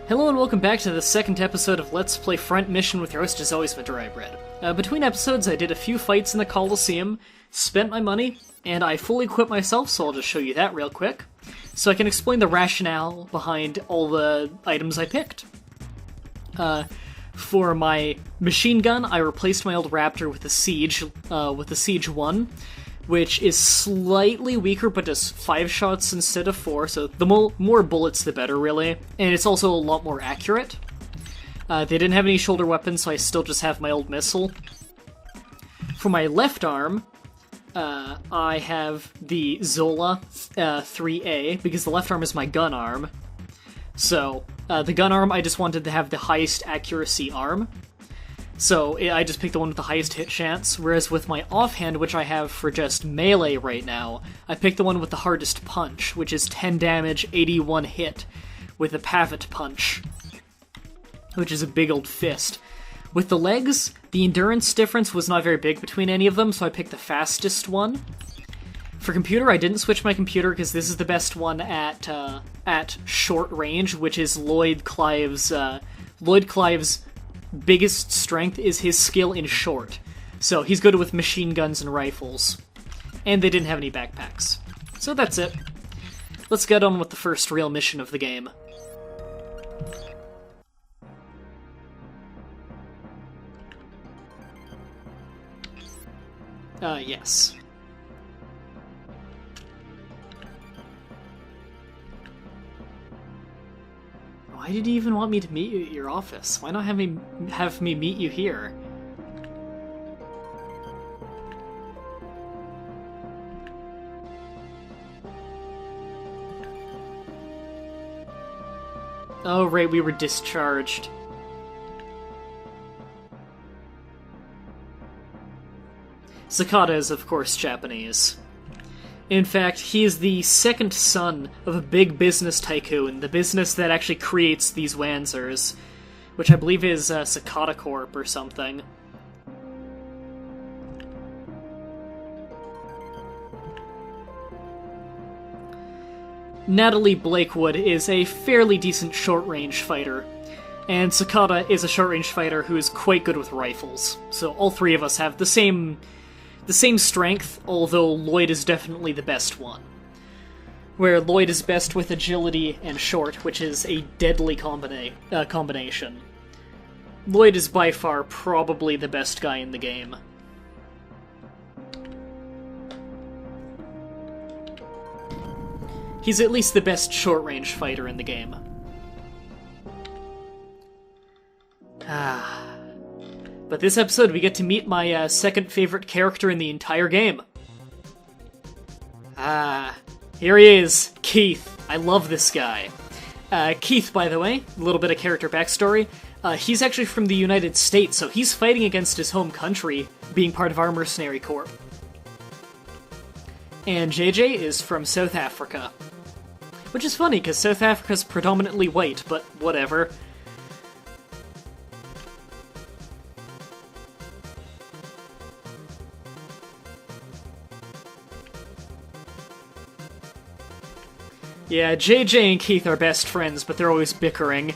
Hello and welcome back to the second episode of Let's Play Front Mission with your host as always, Mah-Dry-Bread. Between episodes I did a few fights in the Coliseum, spent my money, and I fully equipped myself, so I'll just show you that real quick, so I can explain the rationale behind all the items I picked. For my machine gun, I replaced my old Raptor with the Siege 1, which is slightly weaker, but does 5 shots instead of 4, so the more bullets the better, really. And it's also a lot more accurate. They didn't have any shoulder weapons, so I still just have my old missile. For my left arm, I have the Zola 3A, because the left arm is my gun arm. So, the gun arm, I just wanted to have the highest accuracy arm. So, I just picked the one with the highest hit chance, whereas with my offhand, which I have for just melee right now, I picked the one with the hardest punch, which is 10 damage, 81 hit, with the Pavot punch, which is a big old fist. With the legs, the endurance difference was not very big between any of them, so I picked the fastest one. For computer, I didn't switch my computer because this is the best one at short range, which is Lloyd Clive's biggest strength is his skill in short. So he's good with machine guns and rifles. And they didn't have any backpacks. So that's it. Let's get on with the first real mission of the game. Yes. Why did you even want me to meet you at your office? Why not have me meet you here? Oh, right, we were discharged. Sakata is, of course, Japanese. In fact, he is the second son of a big business tycoon, the business that actually creates these Wanzers, which I believe is Sakata Corp or something. Natalie Blakewood is a fairly decent short-range fighter, and Sakata is a short-range fighter who is quite good with rifles, so all three of us have the same strength, although Lloyd is definitely the best one. Where Lloyd is best with agility and short, which is a deadly combination. Lloyd is by far probably the best guy in the game. He's at least the best short-range fighter in the game. But this episode, we get to meet my second favorite character in the entire game. Here he is, Keith. I love this guy. Keith, by the way, a little bit of character backstory. He's actually from the United States, so he's fighting against his home country, being part of our mercenary corps. And JJ is from South Africa. Which is funny, because South Africa's predominantly white, but whatever. Yeah, JJ and Keith are best friends, but they're always bickering.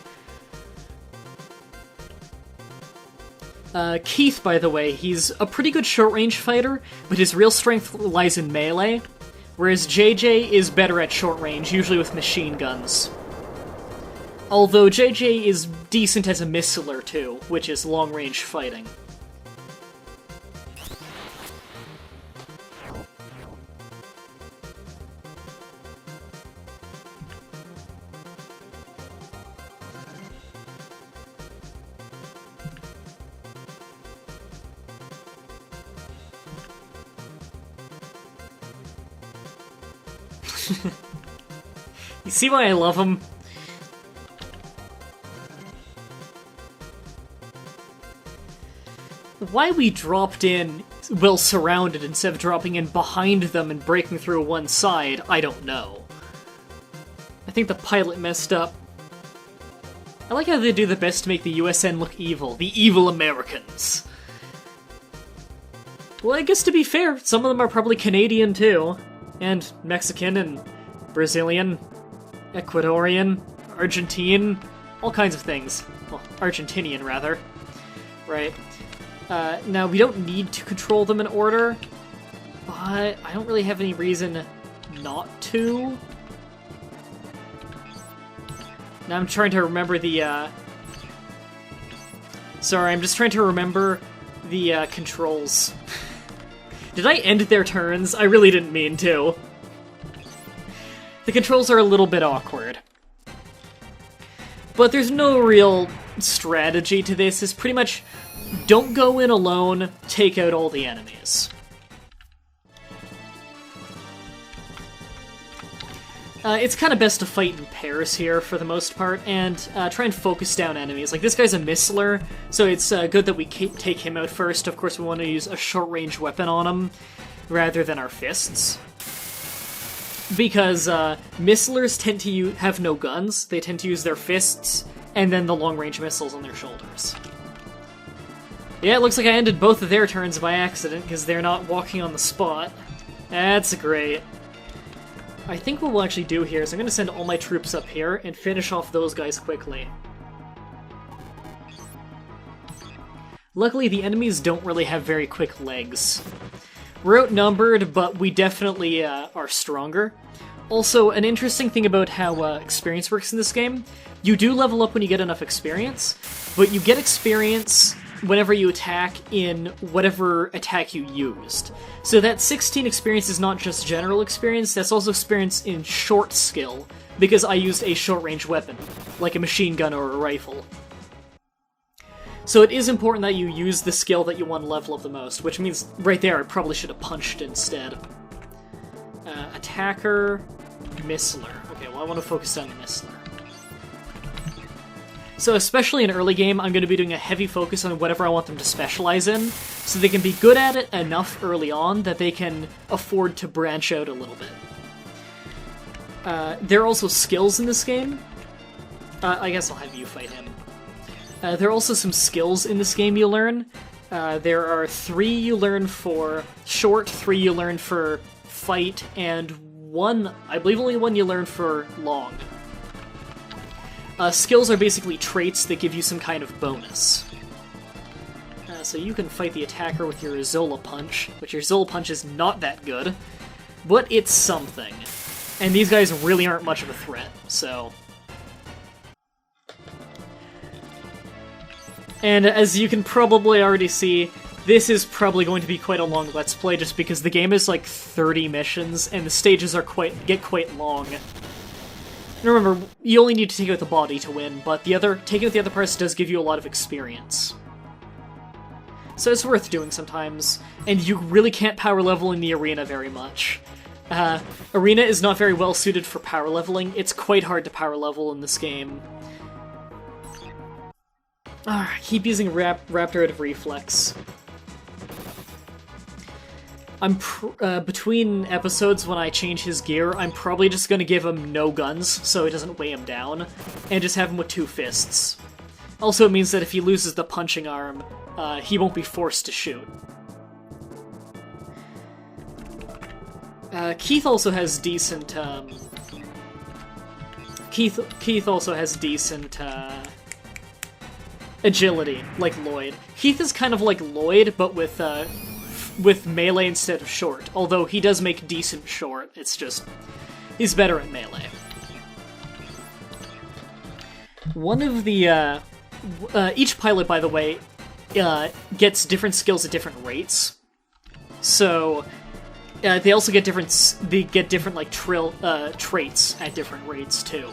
Keith, by the way, he's a pretty good short-range fighter, but his real strength lies in melee, whereas JJ is better at short-range, usually with machine guns. Although JJ is decent as a missiler, too, which is long-range fighting. You see why I love him? Why we dropped in well surrounded instead of dropping in behind them and breaking through one side, I don't know. I think the pilot messed up. I like how they do the best to make the USN look evil. The evil Americans. Well, I guess to be fair, some of them are probably Canadian too. And Mexican and Brazilian, Ecuadorian, Argentine, all kinds of things. Well, Argentinian, rather. Right. Now, we don't need to control them in order, but I don't really have any reason not to. Now I'm trying to remember the, Sorry, I'm just trying to remember the, controls. Did I end their turns? I really didn't mean to. The controls are a little bit awkward. But there's no real strategy to this. It's pretty much, don't go in alone, take out all the enemies. It's kind of best to fight in pairs here, for the most part, and try and focus down enemies. Like, this guy's a missiler, so it's good that we take him out first. Of course, we want to use a short-range weapon on him, rather than our fists. Because missilers tend to have no guns, they tend to use their fists, and then the long-range missiles on their shoulders. Yeah, it looks like I ended both of their turns by accident, because they're not walking on the spot. That's great. I think what we'll actually do here is I'm going to send all my troops up here and finish off those guys quickly. Luckily, the enemies don't really have very quick legs. We're outnumbered, but we definitely are stronger. Also, an interesting thing about how experience works in this game, you do level up when you get enough experience, but you get experience whenever you attack in whatever attack you used. So that 16 experience is not just general experience, that's also experience in short skill, because I used a short-range weapon, like a machine gun or a rifle. So it is important that you use the skill that you want to level up the most, which means right there I probably should have punched instead. Attacker, missiler. Okay, well I want to focus on the missiler. So especially in early game, I'm going to be doing a heavy focus on whatever I want them to specialize in, so they can be good at it enough early on that they can afford to branch out a little bit. There are also skills in this game. I guess I'll have you fight him. There are also some skills in this game you learn. There are 3 you learn for short, 3 you learn for fight, and 1, I believe only 1 you learn for long. Skills are basically traits that give you some kind of bonus. So you can fight the attacker with your Zola Punch, which your Zola Punch is not that good, but it's something. And these guys really aren't much of a threat, so... And as you can probably already see, this is probably going to be quite a long Let's Play, just because the game is like 30 missions, and the stages are get quite long. And remember, you only need to take out the body to win, but taking out the other parts does give you a lot of experience. So it's worth doing sometimes, and you really can't power level in the arena very much. Arena is not very well suited for power leveling. It's quite hard to power level in this game. I keep using Raptor out of Reflex. I'm between episodes when I change his gear, I'm probably just gonna give him no guns so it doesn't weigh him down, and just have him with 2 fists. Also, it means that if he loses the punching arm, he won't be forced to shoot. Keith also has decent, Keith also has decent, agility, like Lloyd. Keith is kind of like Lloyd, but with melee instead of short, although he does make decent short, it's just, he's better at melee. One of the, each pilot, by the way, gets different skills at different rates. So, they also get different, like, traits at different rates, too.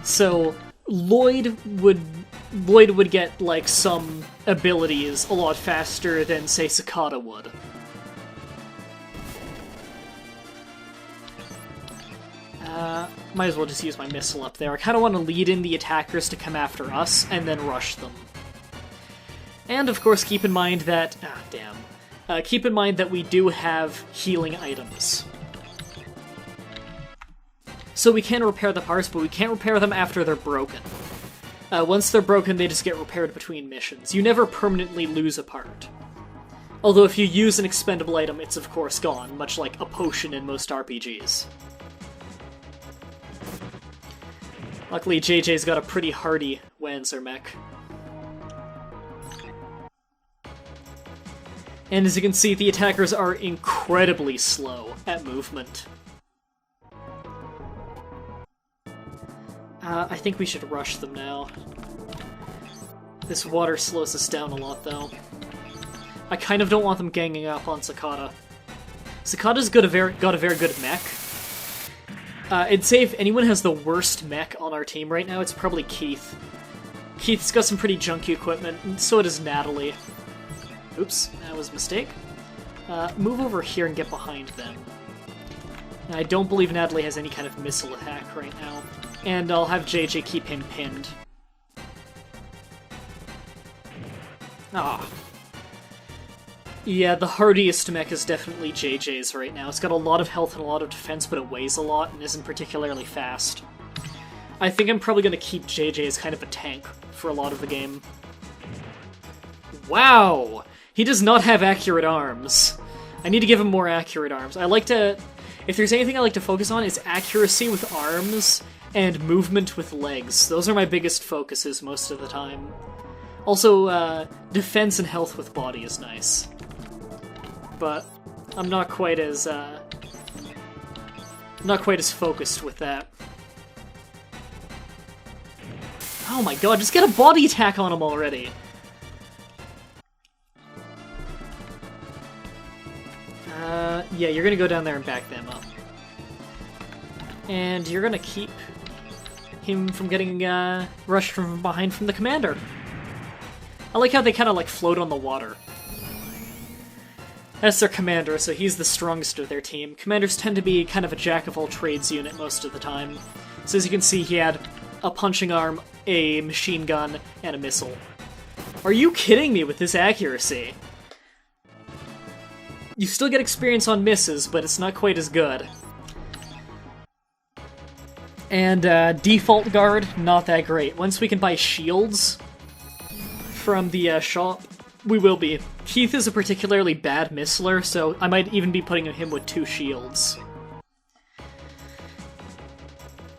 So, Lloyd would get, like, some abilities a lot faster than, say, Sakata would. Might as well just use my missile up there. I kind of want to lead in the attackers to come after us, and then rush them. And, of course, keep in mind that... keep in mind that we do have healing items. So we can repair the parts, but we can't repair them after they're broken. Once they're broken, they just get repaired between missions. You never permanently lose a part. Although if you use an expendable item, it's of course gone, much like a potion in most RPGs. Luckily, JJ's got a pretty hardy Wanzer mech. And as you can see, the attackers are incredibly slow at movement. I think we should rush them now. This water slows us down a lot, though. I kind of don't want them ganging up on Sakata. Sakata's got a very good mech. I'd say if anyone has the worst mech on our team right now, it's probably Keith. Keith's got some pretty junky equipment, and so does Natalie. Oops, that was a mistake. Move over here and get behind them. I don't believe Natalie has any kind of missile attack right now. And I'll have JJ keep him pinned. Ah. Yeah, the hardiest mech is definitely JJ's right now. It's got a lot of health and a lot of defense, but it weighs a lot and isn't particularly fast. I think I'm probably going to keep JJ as kind of a tank for a lot of the game. Wow! He does not have accurate arms. I need to give him more accurate arms. I like to... If there's anything I like to focus on, it's accuracy with arms and movement with legs. Those are my biggest focuses most of the time. Also, defense and health with body is nice. But I'm not quite as focused with that. Oh my god, just get a body attack on him already! Yeah, you're gonna go down there and back them up. And you're gonna keep him from getting rushed from behind from the commander. I like how they kind of like float on the water. That's their commander, so he's the strongest of their team. Commanders tend to be kind of a jack-of-all-trades unit most of the time. So as you can see, he had a punching arm, a machine gun, and a missile. Are you kidding me with this accuracy? You still get experience on misses, but it's not quite as good. And default guard, not that great. Once we can buy shields from the shop, we will be. Keith is a particularly bad missiler, so I might even be putting him with 2 shields.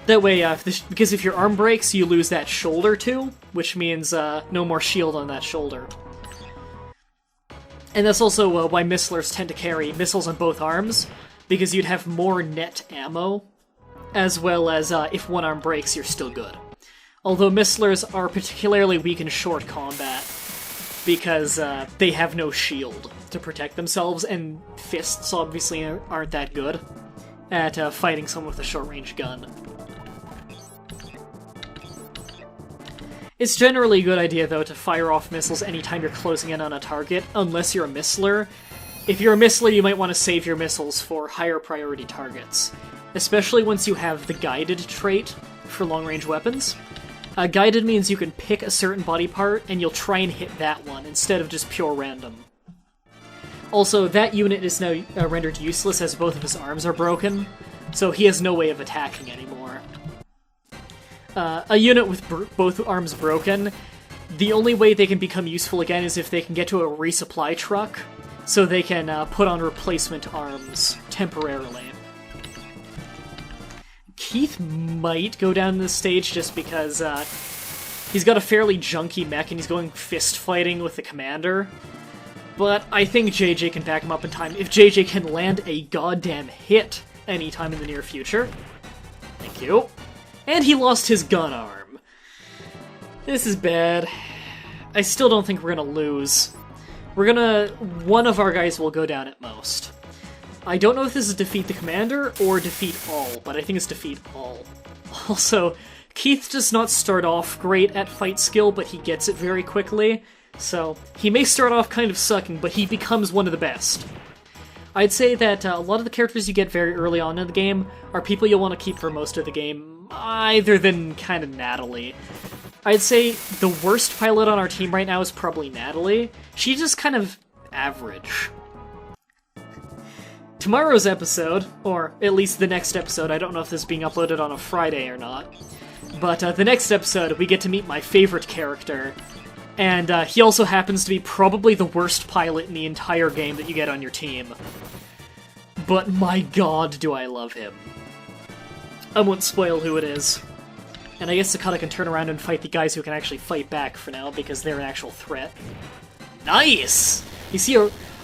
That way, because if your arm breaks, you lose that shoulder too, which means no more shield on that shoulder. And that's also why missilers tend to carry missiles on both arms, because you'd have more net ammo, as well as if one arm breaks, you're still good. Although missilers are particularly weak in short combat, because they have no shield to protect themselves, and fists obviously aren't that good at fighting someone with a short-range gun. It's generally a good idea, though, to fire off missiles anytime you're closing in on a target, unless you're a missiler. If you're a missiler, you might want to save your missiles for higher priority targets, especially once you have the guided trait for long-range weapons. Guided means you can pick a certain body part, and you'll try and hit that one, instead of just pure random. Also, that unit is now rendered useless as both of his arms are broken, so he has no way of attacking anymore. A unit with both arms broken, the only way they can become useful again is if they can get to a resupply truck, so they can put on replacement arms temporarily. Keith might go down this stage just because he's got a fairly junky mech and he's going fist fighting with the commander. But I think JJ can back him up in time if JJ can land a goddamn hit anytime in the near future. Thank you. And he lost his gun arm. This is bad. I still don't think we're gonna lose. One of our guys will go down at most. I don't know if this is defeat the commander or defeat all, but I think it's defeat all. Also, Keith does not start off great at fight skill, but he gets it very quickly, so he may start off kind of sucking, but he becomes one of the best. I'd say that a lot of the characters you get very early on in the game are people you'll want to keep for most of the game, other than kind of Natalie. I'd say the worst pilot on our team right now is probably Natalie. She's just kind of average. Tomorrow's episode, or at least the next episode, I don't know if this is being uploaded on a Friday or not, but the next episode we get to meet my favorite character, and he also happens to be probably the worst pilot in the entire game that you get on your team. But my god, do I love him. I won't spoil who it is. And I guess Sakata can turn around and fight the guys who can actually fight back for now, because they're an actual threat. Nice! You see,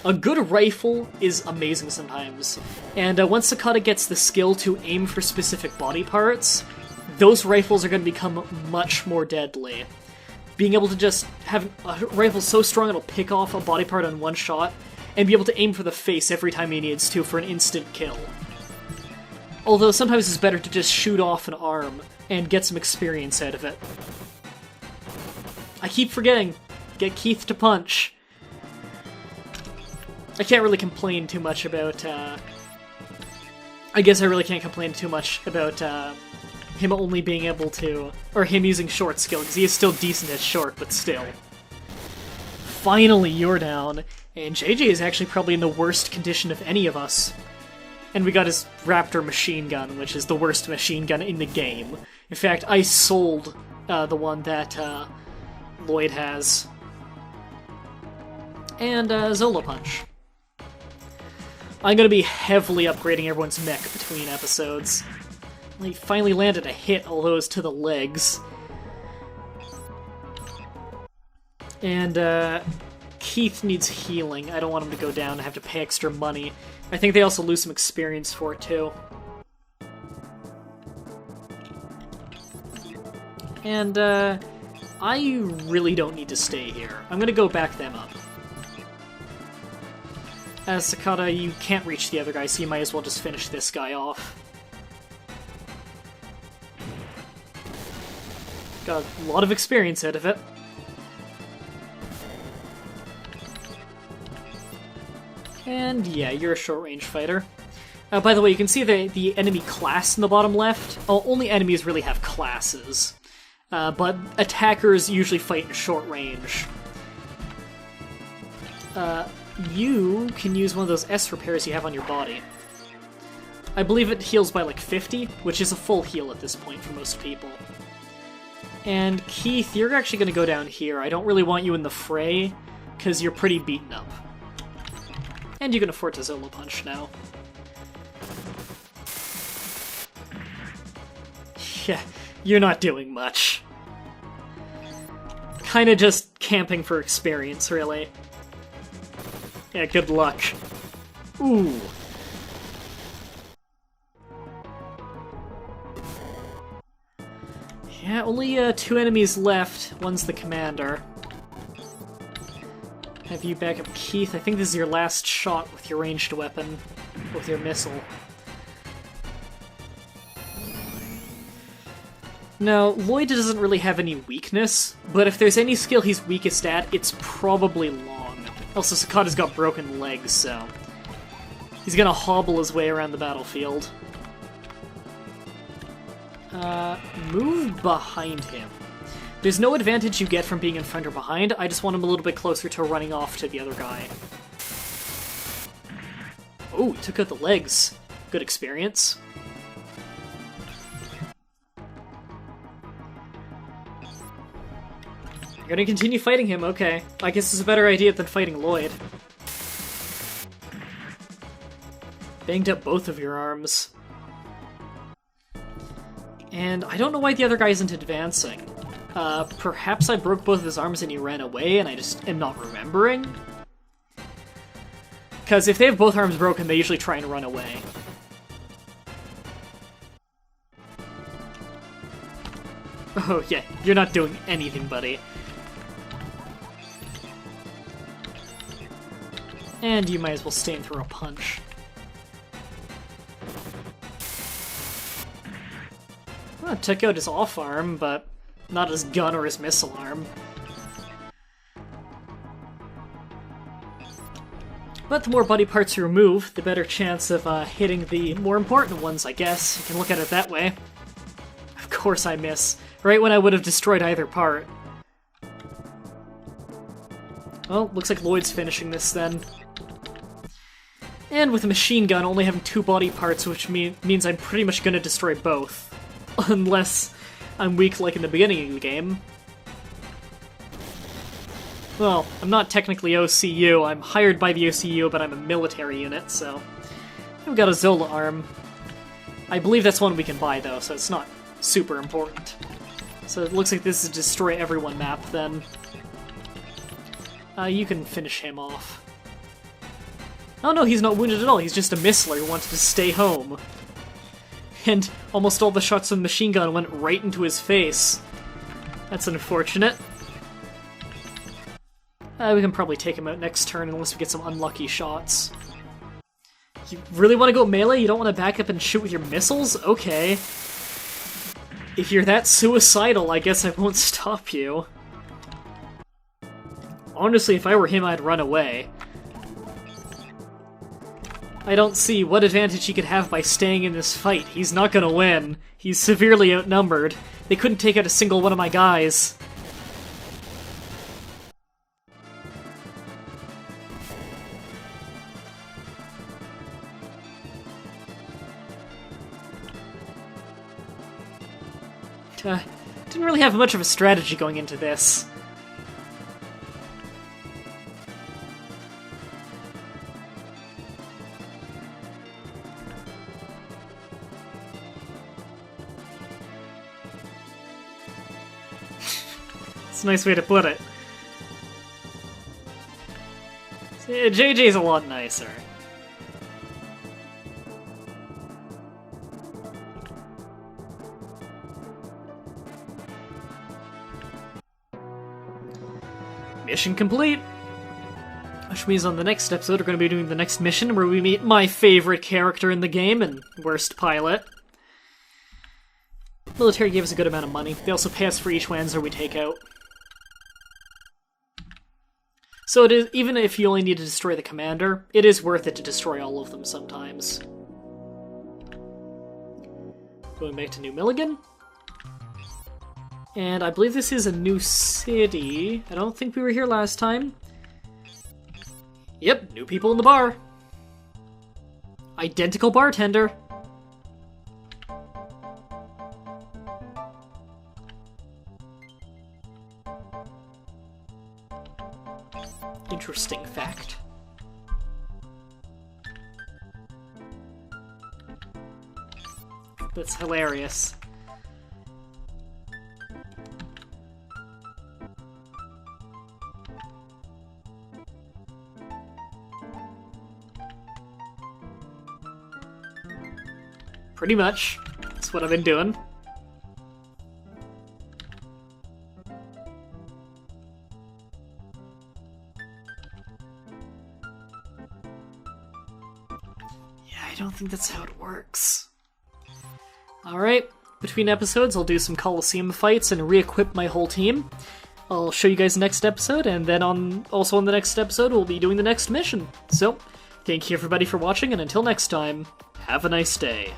a good rifle is amazing sometimes. And once Sakata gets the skill to aim for specific body parts, those rifles are going to become much more deadly. Being able to just have a rifle so strong it'll pick off a body part on one shot, and be able to aim for the face every time he needs to for an instant kill. Although sometimes it's better to just shoot off an arm and get some experience out of it. I keep forgetting. Get Keith to punch. I can't really complain too much about, I guess I really can't complain too much about, him only being able to, or him using short skill, because he is still decent at short, but still. Finally, you're down, and JJ is actually probably in the worst condition of any of us. And we got his Raptor machine gun, which is the worst machine gun in the game. In fact, I sold the one that Lloyd has. And Zola Punch. I'm gonna be heavily upgrading everyone's mech between episodes. He finally landed a hit, although it was to the legs. And Keith needs healing. I don't want him to go down and have to pay extra money. I think they also lose some experience for it, too. And, I really don't need to stay here. I'm gonna go back them up. As Sakata, you can't reach the other guy, so you might as well just finish this guy off. Got a lot of experience out of it. And yeah, you're a short-range fighter. By the way, you can see the enemy class in the bottom left. Oh, only enemies really have classes. But attackers usually fight in short range. You can use one of those S repairs you have on your body. I believe it heals by like 50, which is a full heal at this point for most people. And Keith, you're actually going to go down here. I don't really want you in the fray, because you're pretty beaten up. And you can afford to Zola Punch now. Yeah, you're not doing much. Kinda just camping for experience, really. Yeah, good luck. Ooh. Yeah, only 2 enemies left. One's the commander. Have you back up Keith. I think this is your last shot with your ranged weapon, with your missile. Now, Lloyd doesn't really have any weakness, but if there's any skill he's weakest at, it's probably long. Also, Sakata's got broken legs, so he's gonna hobble his way around the battlefield. Move behind him. There's no advantage you get from being in front or behind, I just want him a little bit closer to running off to the other guy. Oh, took out the legs. Good experience. You're gonna continue fighting him, okay. I guess it's a better idea than fighting Lloyd. Banged up both of your arms. And I don't know why the other guy isn't advancing. Perhaps I broke both of his arms and he ran away and I just am not remembering? Because if they have both arms broken, they usually try and run away. Oh yeah, you're not doing anything, buddy. And you might as well stay and throw a punch. Well, it took out his off arm, but not his gun or his missile arm. But the more body parts you remove, the better chance of hitting the more important ones, I guess. You can look at it that way. Of course I miss. Right when I would have destroyed either part. Well, looks like Lloyd's finishing this then. And with a machine gun only having 2 body parts, which means I'm pretty much gonna destroy both. Unless I'm weak like in the beginning of the game. Well, I'm not technically OCU, I'm hired by the OCU, but I'm a military unit, so... We've got a Zola arm. I believe that's one we can buy, though, so it's not super important. So it looks like this is a destroy everyone map, then. You can finish him off. Oh no, he's not wounded at all, he's just a missler who wanted to stay home. And almost all the shots of the machine gun went right into his face. That's unfortunate. We can probably take him out next turn unless we get some unlucky shots. You really want to go melee? You don't want to back up and shoot with your missiles? Okay. If you're that suicidal, I guess I won't stop you. Honestly, if I were him, I'd run away. I don't see what advantage he could have by staying in this fight. He's not gonna win. He's severely outnumbered. They couldn't take out a single one of my guys. Didn't really have much of a strategy going into this. It's a nice way to put it. JJ's a lot nicer. Mission complete! Which means on the next episode we're going to be doing the next mission where we meet my favorite character in the game and worst pilot. Military gave us a good amount of money. They also pay us for each Wanzer we take out. So it is, even if you only need to destroy the commander, it is worth it to destroy all of them sometimes. Going back to New Milligan. And I believe this is a new city. I don't think we were here last time. Yep, new people in the bar. Identical bartender. Interesting fact. That's hilarious. Pretty much. That's what I've been doing. Yeah, I don't think that's how it works. Alright, between episodes I'll do some Coliseum fights and re-equip my whole team. I'll show you guys next episode, and then also on the next episode we'll be doing the next mission. So, thank you everybody for watching, and until next time, have a nice day.